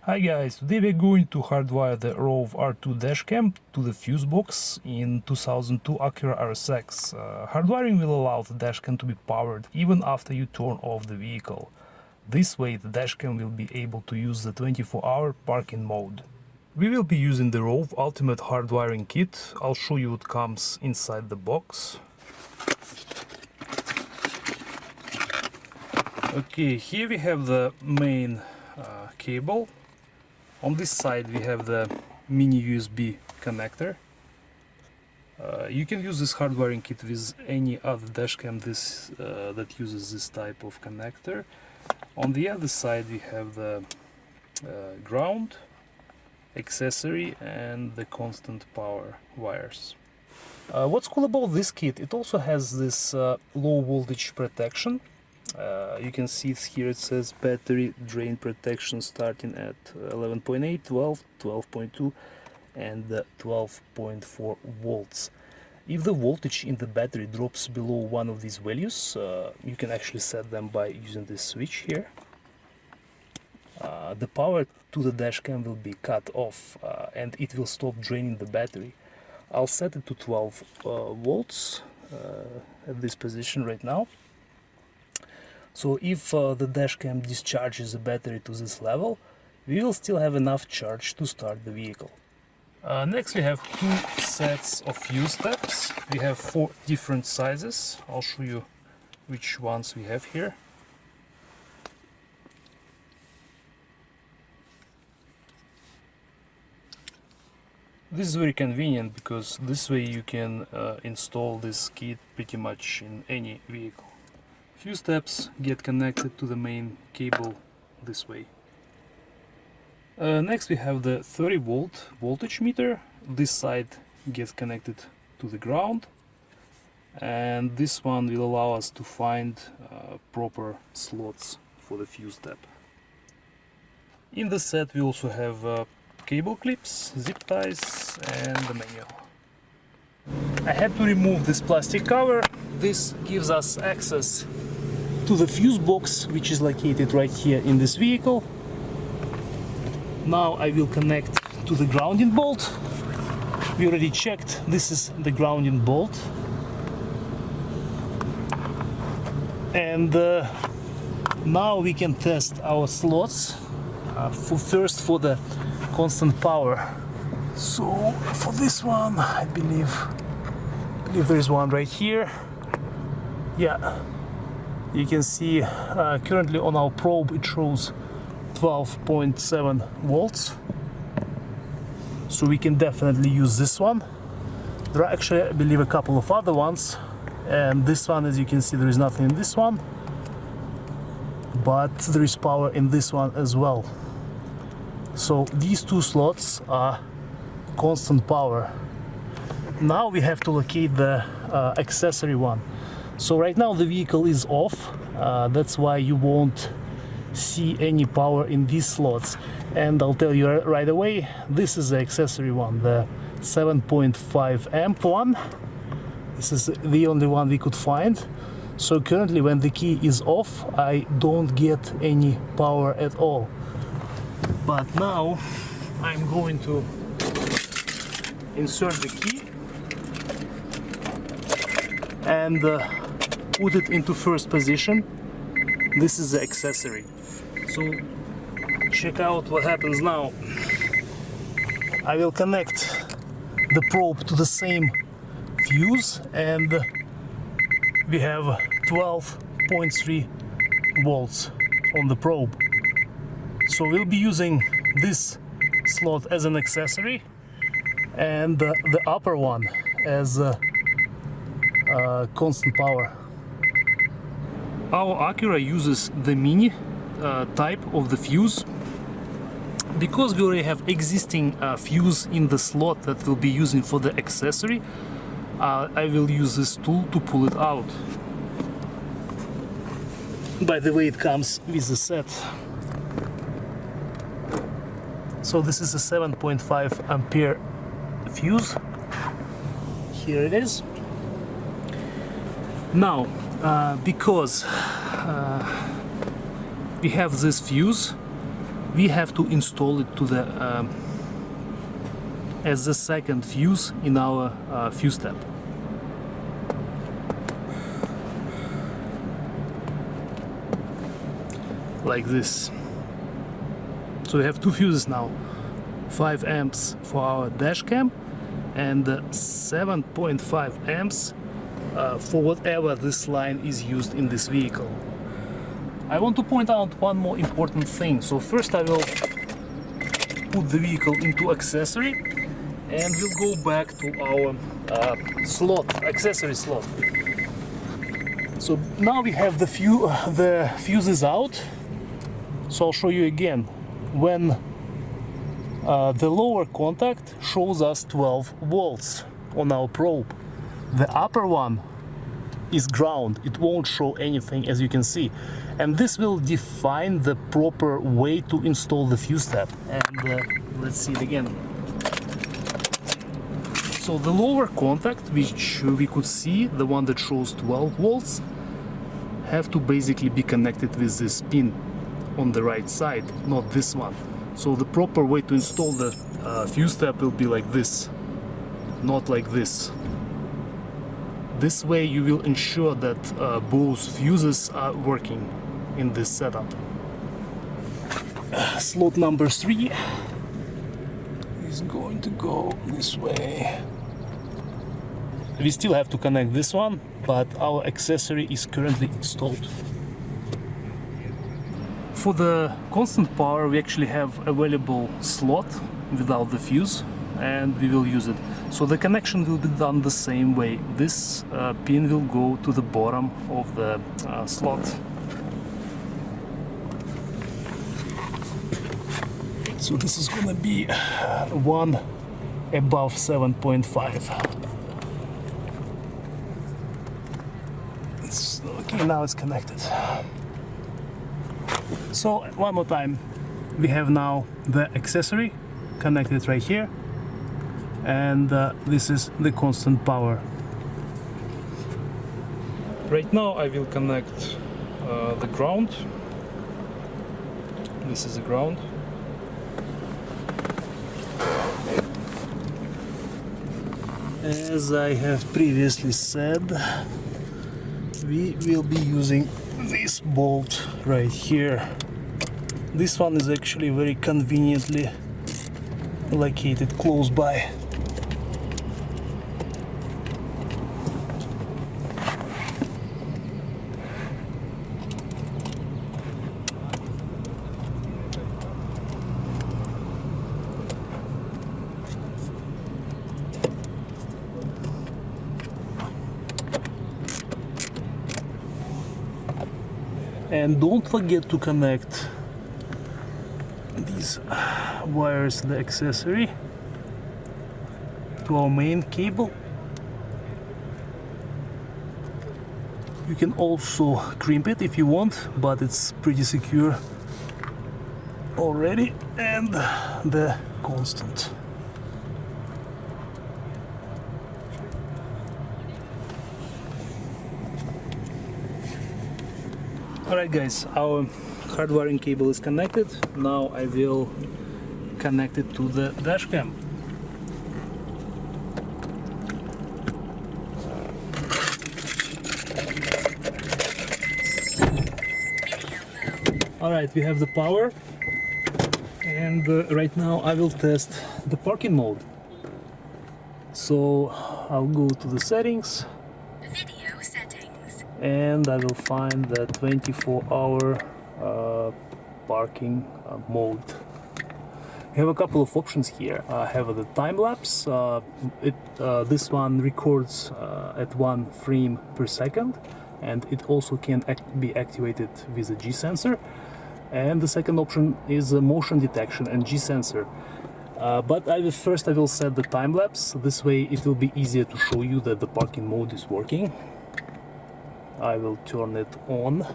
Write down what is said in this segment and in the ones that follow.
Hi guys, today we're going to hardwire the Rove R2 Dash Cam to the fuse box in 2002 Acura RSX. Hardwiring will allow the dash cam to be powered even after you turn off the vehicle. This way the dash cam will be able to use the 24-hour parking mode. We will be using the Rove Ultimate Hardwiring Kit. I'll show you what comes inside the box. Okay, here we have the main cable. On this side we have the mini USB connector. You can use this hardwiring kit with any other dashcam that uses this type of connector. On the other side we have the ground, accessory and the constant power wires. What's cool about this kit, it also has this low voltage protection. You can see here it says battery drain protection starting at 11.8, 12, 12.2 and 12.4 volts. If the voltage in the battery drops below one of these values, you can actually set them by using this switch here. The power to the dashcam will be cut off and it will stop draining the battery. I'll set it to 12 volts at this position right now. So if the dashcam discharges the battery to this level, we will still have enough charge to start the vehicle. Next we have two sets of fuse steps. We have 4 different sizes. I'll show you which ones we have here. This is very convenient because this way you can install this kit pretty much in any vehicle. Few steps get connected to the main cable this way. Next we have the 30 volt voltage meter. This side gets connected to the ground and this one will allow us to find proper slots for the fuse step. In the set we also have cable clips, zip ties and the manual. I had to remove this plastic cover. This gives us access to the fuse box, which is located right here in this vehicle. Now I will connect to the grounding bolt. We already checked, this is the grounding bolt. And now we can test our slots. First for the constant power. So for this one, I believe there is one right here. Yeah. You can see currently on our probe it shows 12.7 volts. So we can definitely use this one. There are actually, I believe, a couple of other ones. And this one, as you can see, there is nothing in this one. But there is power in this one as well. So these two slots are constant power. Now we have to locate the accessory one. So right now the vehicle is off, that's why you won't see any power in these slots. And I'll tell you right away, this is the accessory one, the 7.5 amp one. This is the only one we could find. So currently when the key is off, I don't get any power at all. But now I'm going to insert the key and put it into first position. This is the accessory. So check out what happens now. I will connect the probe to the same fuse and we have 12.3 volts on the probe. So we'll be using this slot as an accessory and the upper one as constant power. Our Acura uses the mini type of the fuse. Because we already have existing fuse in the slot that we'll be using for the accessory, I will use this tool to pull it out. By the way, it comes with the set. So this is a 7.5 ampere fuse. Here it is. Now, because we have this fuse, we have to install it to the as the second fuse in our fuse tab. Like this. So we have two fuses now, 5 amps for our dash cam and 7.5 amps for whatever this line is used in this vehicle. I want to point out one more important thing. So first I will put the vehicle into accessory and we'll go back to our accessory slot. So now we have the fuses out. So I'll show you again. When the lower contact shows us 12 volts on our probe, the upper one is ground. It won't show anything, as you can see, and this will define the proper way to install the fuse tab. And let's see it again. So the lower contact, which we could see, the one that shows 12 volts, have to basically be connected with this pin on the right side, not this one. So the proper way to install the fuse tab will be like this, not like this. This way you will ensure that both fuses are working in this setup. Slot number 3 is going to go this way. We still have to connect this one, but our accessory is currently installed. For the constant power, we actually have available slot without the fuse, and we will use it. So the connection will be done the same way. This pin will go to the bottom of the slot. So this is gonna be one above 7.5. Okay, now it's connected. So one more time, we have now the accessory connected right here, and this is the constant power. Right now I will connect the ground. This is the ground. As I have previously said, we will be using this bolt right here. This one is actually very conveniently located close by. And don't forget to connect these wires, the accessory, to our main cable. You can also crimp it if you want, but it's pretty secure already. And the constant. Alright guys, our hardwiring cable is connected. Now I will connect it to the dash cam. Alright, we have the power, and right now I will test the parking mode. So I'll go to the settings. And I will find the 24-hour parking mode. We have a couple of options here. I have the time lapse. This one records at 1 frame per second, and it also can be activated with a G sensor. And the second option is a motion detection and G sensor. But first I will set the time lapse. This way it will be easier to show you that the parking mode is working. I will turn it on.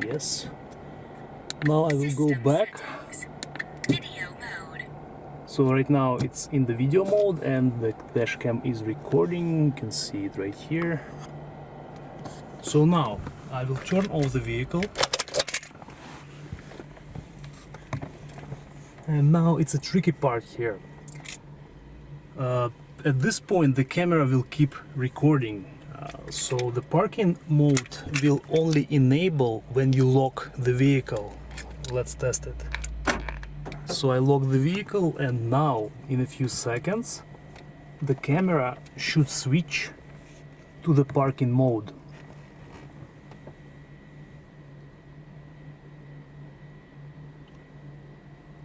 Yes. Now I will go back. Video mode. So right now it's in the video mode and the dash cam is recording. You can see it right here. So now I will turn off the vehicle. And now it's a tricky part here. At this point the camera will keep recording, so the parking mode will only enable when you lock the vehicle. Let's test it. So I lock the vehicle, and now in a few seconds the camera should switch to the parking mode.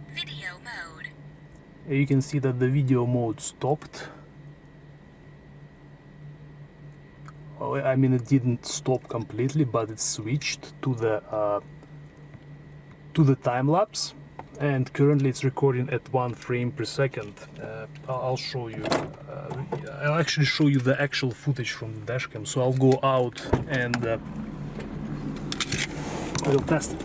Video mode. You can see that the video mode stopped. Oh, I mean, it didn't stop completely, but it switched to the time lapse, and currently it's recording at 1 frame per second. I'll show you. I'll actually show you the actual footage from the dash cam. So I'll go out and I will test it.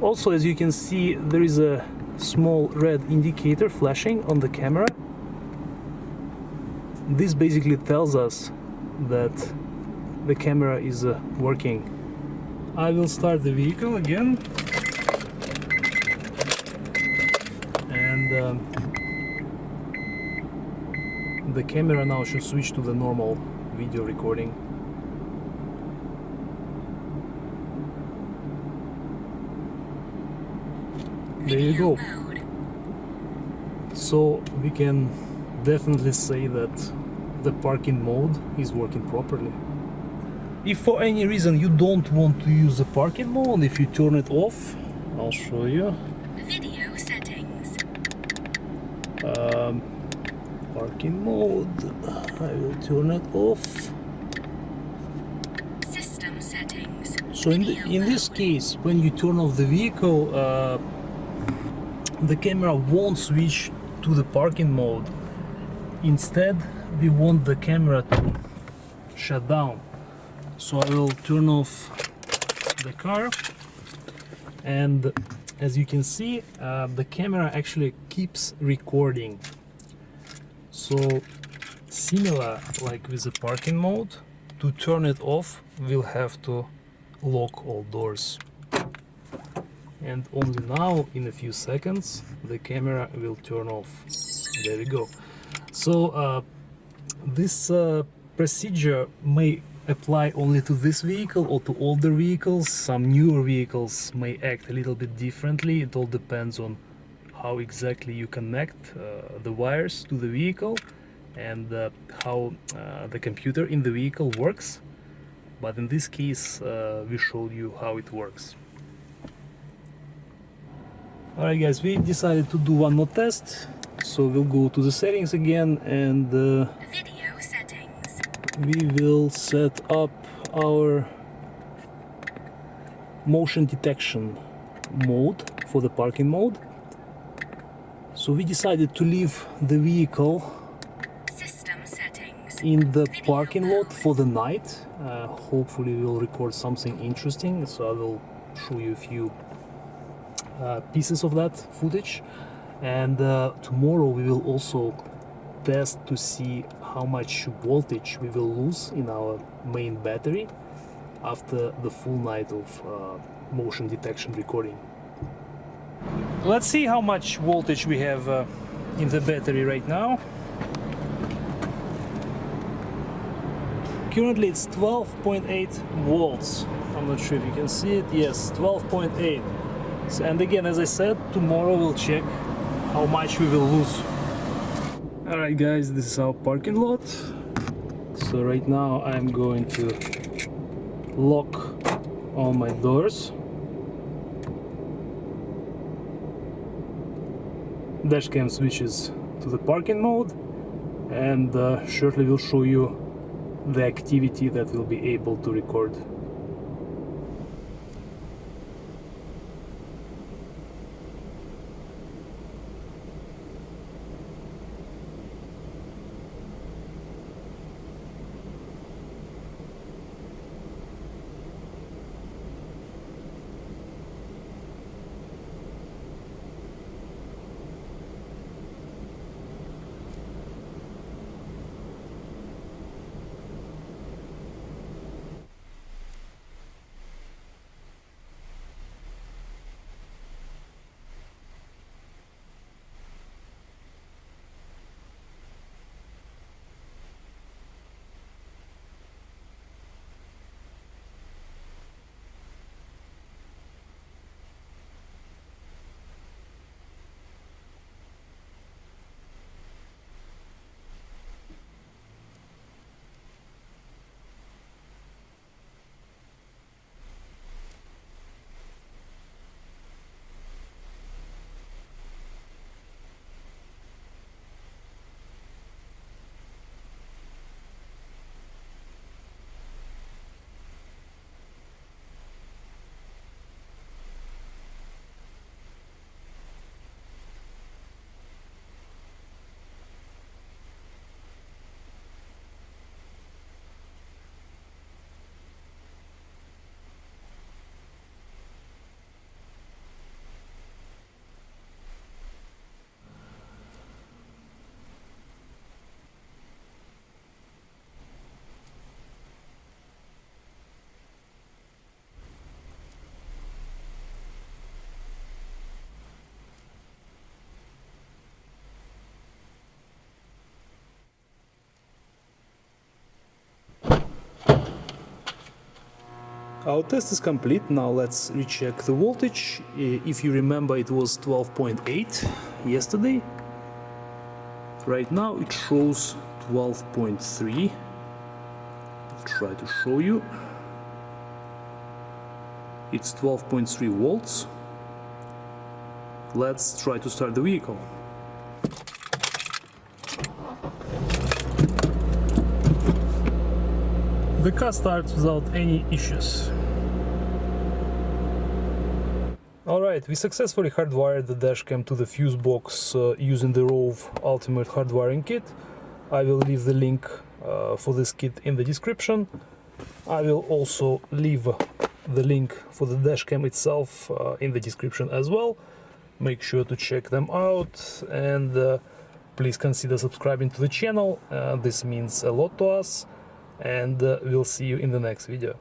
Also, as you can see, there is a small red indicator flashing on the camera. This basically tells us that the camera is working. I will start the vehicle again, and the camera now should switch to the normal video recording. There you go. So we can definitely say that the parking mode is working properly. If for any reason you don't want to use the parking mode, if you turn it off, I'll show you. Video settings. Parking mode. I will turn it off. System settings. So in this case, when you turn off the vehicle, the camera won't switch to the parking mode. Instead, we want the camera to shut down. So I will turn off the car, and as you can see, the camera actually keeps recording. So similar like with the parking mode, to turn it off we'll have to lock all doors. And only now, in a few seconds, the camera will turn off. There we go. So this procedure may apply only to this vehicle or to older vehicles. Some newer vehicles may act a little bit differently. It all depends on how exactly you connect the wires to the vehicle and how the computer in the vehicle works. But in this case, we showed you how it works. Alright guys, we decided to do one more test, so we'll go to the settings again, and Video settings. we will set up our motion detection mode for the parking mode. So we decided to leave the vehicle System settings. in the parking lot for the night. Hopefully we'll record something interesting, so I will show you a few pieces of that footage, and tomorrow we will also test to see how much voltage we will lose in our main battery after the full night of motion detection recording. Let's see how much voltage we have in the battery right now. Currently it's 12.8 volts. I'm not sure if you can see it. Yes, 12.8. And again, as I said, tomorrow we'll check how much we will lose. Alright guys, this is our parking lot. So right now I'm going to lock all my doors. Dashcam switches to the parking mode, and shortly we'll show you the activity that we'll be able to record. Our test is complete. Now let's recheck the voltage. If you remember, it was 12.8 yesterday. Right now it shows 12.3. I'll try to show you. It's 12.3 volts. Let's try to start the vehicle. The car starts without any issues. Alright, we successfully hardwired the dash cam to the fuse box using the Rove Ultimate Hardwiring Kit. I will leave the link for this kit in the description. I will also leave the link for the dash cam itself in the description as well. Make sure to check them out, and please consider subscribing to the channel. This means a lot to us, and we'll see you in the next video.